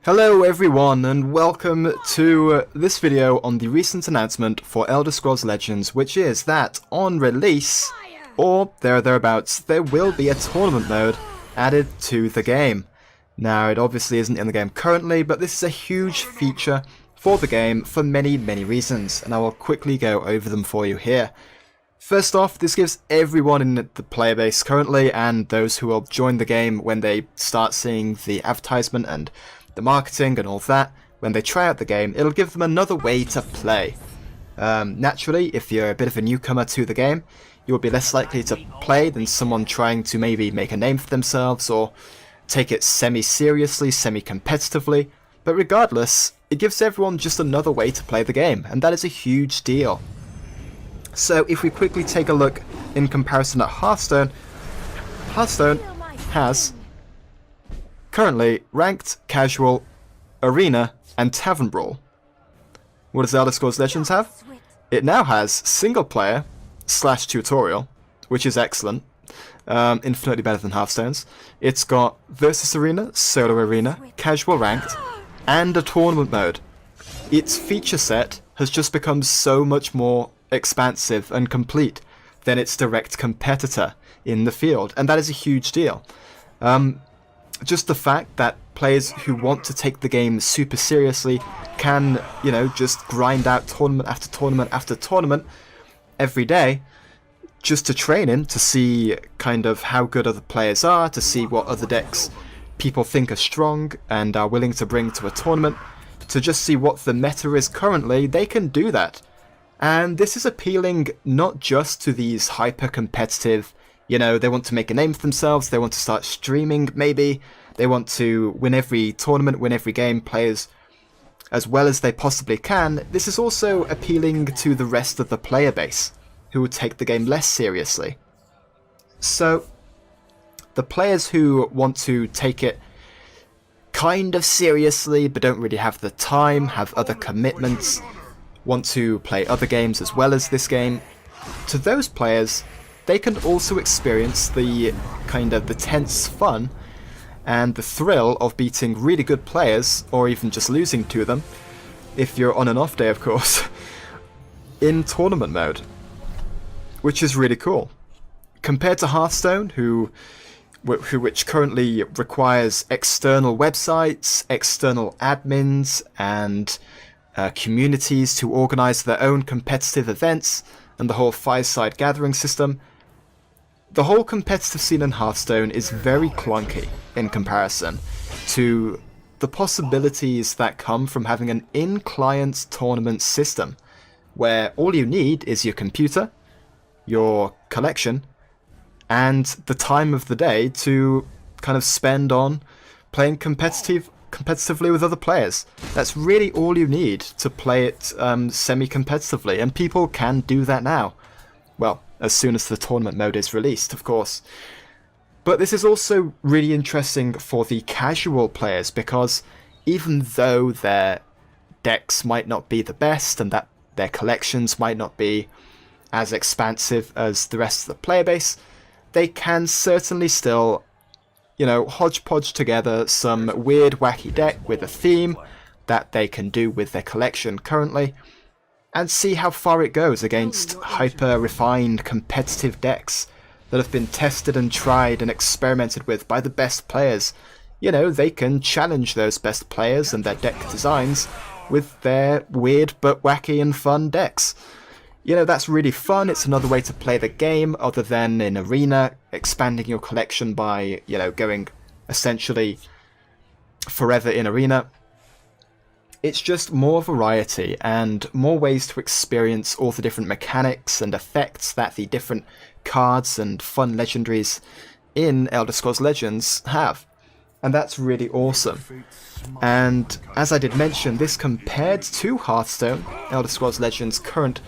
Hello everyone and welcome to this video on the recent announcement for Elder Scrolls Legends, which is that on release, or thereabouts, there will be a tournament mode added to the game. Now it obviously isn't in the game currently, but this is a huge feature for the game for many reasons, and I will quickly go over them for you here. First off, this gives everyone in the player base currently, and those who will join the game when they start seeing the advertisement and the marketing and all that, when they try out the game, it'll give them another way to play. Naturally, if you're a bit of a newcomer to the game, you'll be less likely to play than someone trying to maybe make a name for themselves or take it semi-seriously, semi-competitively, but regardless, it gives everyone just another way to play the game, and that is a huge deal. So if we quickly take a look in comparison at Hearthstone, Hearthstone has currently ranked, casual, arena, and tavern brawl. What does Elder Scrolls Legends have? It now has single player / tutorial, which is excellent, infinitely better than Hearthstone's. It's got versus arena, solo arena, casual ranked, and a tournament mode. Its feature set has just become so much more expansive and complete than its direct competitor in the field, and that is a huge deal. Just the fact that players who want to take the game super seriously can, just grind out tournament after tournament after tournament every day just to train in, to see kind of how good other players are, to see what other decks people think are strong and are willing to bring to a tournament, to just see what the meta is currently. They can do that. And this is appealing not just to these hyper-competitive, they want to make a name for themselves, they want to start streaming maybe, they want to win every tournament, win every game, players as well as they possibly can. This is also appealing to the rest of the player base, who would take the game less seriously. So, the players who want to take it kind of seriously, but don't really have the time, have other commitments, want to play other games as well as this game, to those players, they can also experience the kind of the tense fun and the thrill of beating really good players, or even just losing to them, if you're on an off day of course, in tournament mode, which is really cool. Compared to Hearthstone, which currently requires external websites, external admins, and communities to organize their own competitive events, and the whole fireside gathering system, the whole competitive scene in Hearthstone is very clunky in comparison to the possibilities that come from having an in-client tournament system, where all you need is your computer, your collection, and the time of the day to kind of spend on playing competitively with other players. That's really all you need to play it semi-competitively, and people can do that now. Well, as soon as the tournament mode is released, of course. But this is also really interesting for the casual players, because even though their decks might not be the best, and that their collections might not be as expansive as the rest of the player base, they can certainly still hodgepodge together some weird wacky deck with a theme that they can do with their collection currently, and see how far it goes against hyper-refined competitive decks that have been tested and tried and experimented with by the best players. They can challenge those best players and their deck designs with their weird but wacky and fun decks. That's really fun. It's another way to play the game other than in arena, expanding your collection by, going essentially forever in arena. It's just more variety and more ways to experience all the different mechanics and effects that the different cards and fun legendaries in Elder Scrolls Legends have. And that's really awesome. And as I did mention, this compared to Hearthstone, Elder Scrolls Legends' current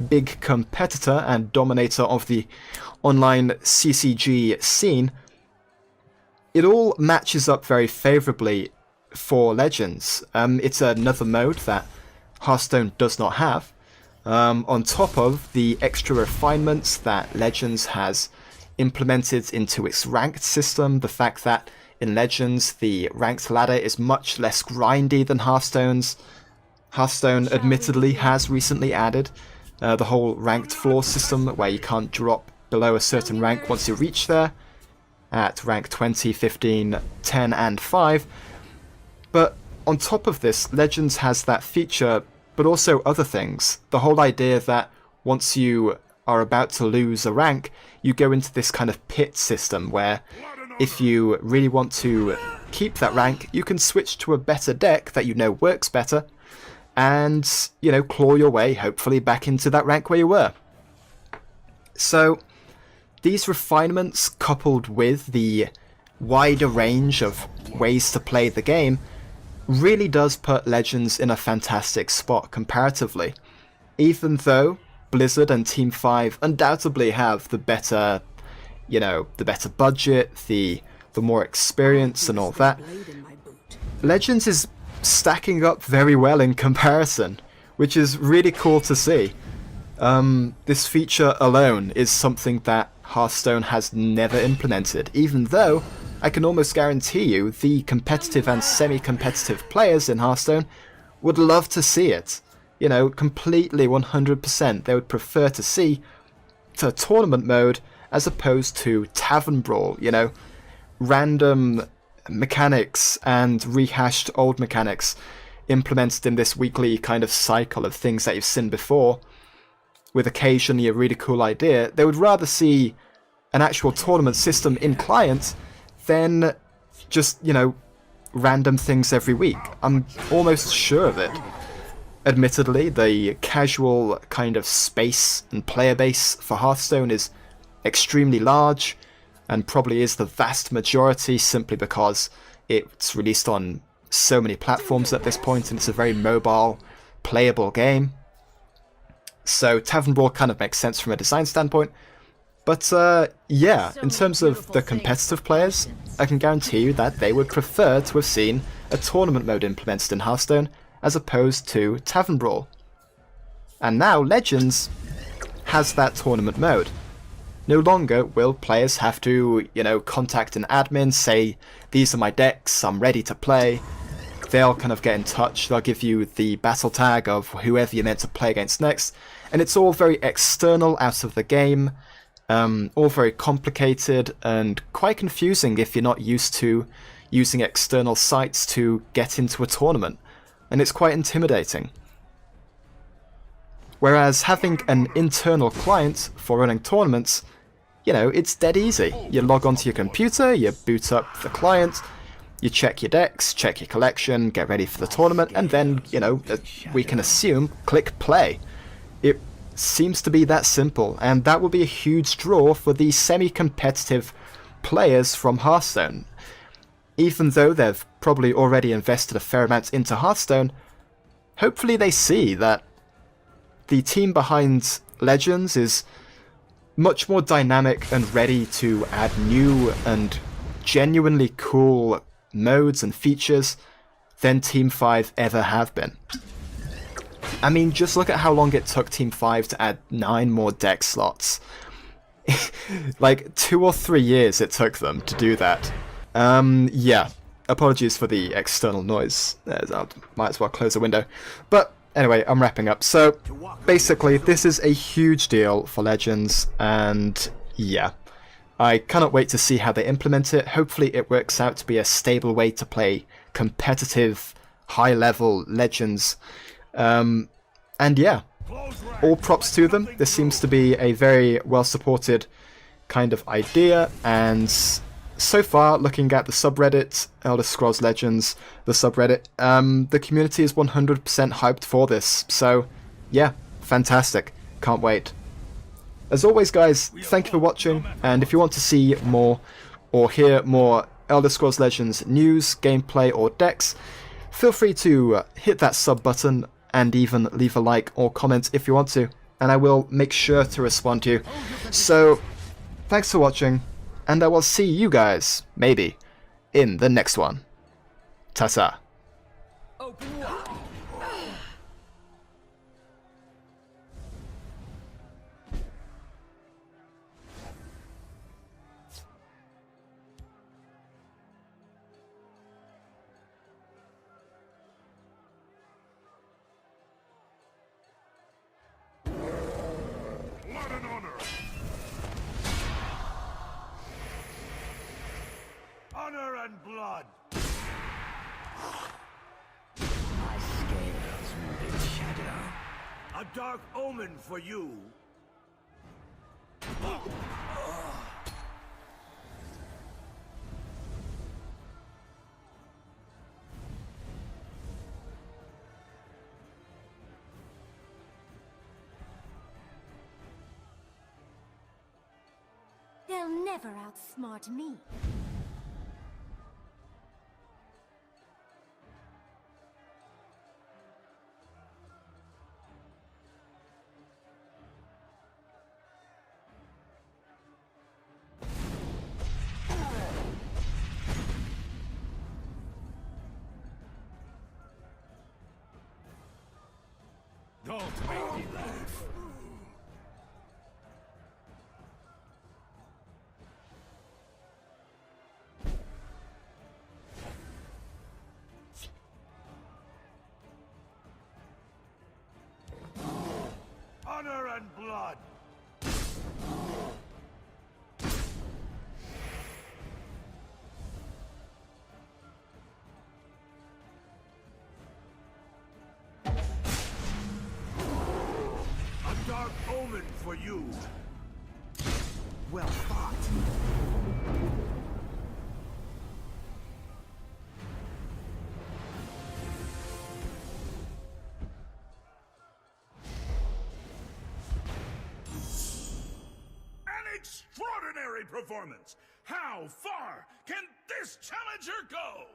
big competitor and dominator of the online CCG scene, it all matches up very favourably for Legends. It's another mode that Hearthstone does not have, on top of the extra refinements that Legends has implemented into its ranked system, the fact that in Legends, the ranked ladder is much less grindy than Hearthstone's. Hearthstone admittedly has recently added the whole ranked floor system where you can't drop below a certain rank once you reach there at rank 20, 15, 10 and 5. But on top of this, Legends has that feature, but also other things. The whole idea that once you are about to lose a rank, you go into this kind of pit system where if you really want to keep that rank, you can switch to a better deck that you know works better and, you know, claw your way, hopefully, back into that rank where you were. So, these refinements, coupled with the wider range of ways to play the game, really does put Legends in a fantastic spot comparatively. Even though Blizzard and Team 5 undoubtedly have the better, you know, the better budget, the more experience and all that, Legends is stacking up very well in comparison, which is really cool to see. This feature alone is something that Hearthstone has never implemented, even though I can almost guarantee you the competitive and semi-competitive players in Hearthstone would love to see it. You know, completely 100%. They would prefer to see to tournament mode as opposed to Tavern Brawl, you know, random mechanics and rehashed old mechanics implemented in this weekly kind of cycle of things that you've seen before, with occasionally a really cool idea. They would rather see an actual tournament system in client than just, you know, random things every week. I'm almost sure of it. Admittedly, the casual kind of space and player base for Hearthstone is extremely large, and probably is the vast majority simply because it's released on so many platforms at this point and it's a very mobile, playable game. So Tavern Brawl kind of makes sense from a design standpoint. But yeah, in terms of the competitive players, I can guarantee you that they would prefer to have seen a tournament mode implemented in Hearthstone as opposed to Tavern Brawl. And now Legends has that tournament mode. No longer will players have to, you know, contact an admin, say, these are my decks, I'm ready to play. They'll kind of get in touch, they'll give you the battle tag of whoever you're meant to play against next, and it's all very external, out of the game, all very complicated and quite confusing if you're not used to using external sites to get into a tournament, and it's quite intimidating. Whereas having an internal client for running tournaments, you know, it's dead easy. You log onto your computer, you boot up the client, you check your decks, check your collection, get ready for the tournament, and then, you know, we can assume, click play. It seems to be that simple, and that will be a huge draw for the semi-competitive players from Hearthstone. Even though they've probably already invested a fair amount into Hearthstone, hopefully they see that the team behind Legends is much more dynamic and ready to add new and genuinely cool modes and features than Team 5 ever have been. I mean, just look at how long it took Team 5 to add 9 more deck slots. Like, 2 or 3 years it took them to do that. Yeah, apologies for the external noise. I might as well close the window. But anyway, I'm wrapping up. So, basically, this is a huge deal for Legends, and yeah, I cannot wait to see how they implement it. Hopefully it works out to be a stable way to play competitive, high-level Legends. And yeah, all props to them. This seems to be a very well-supported kind of idea, and so far, looking at the subreddit, Elder Scrolls Legends, the subreddit, the community is 100% hyped for this. So, yeah, fantastic. Can't wait. As always, guys, thank you for watching, and if you want to see more or hear more Elder Scrolls Legends news, gameplay, or decks, feel free to hit that sub button and even leave a like or comment if you want to, and I will make sure to respond to you. So, thanks for watching, and I will see you guys, maybe, in the next one. Ta-ta. and blood! My scales move in shadow. A dark omen for you! They'll never outsmart me. Don't make me laugh! Honor and blood! A dark omen for you! Well fought. An extraordinary performance! How far can this challenger go?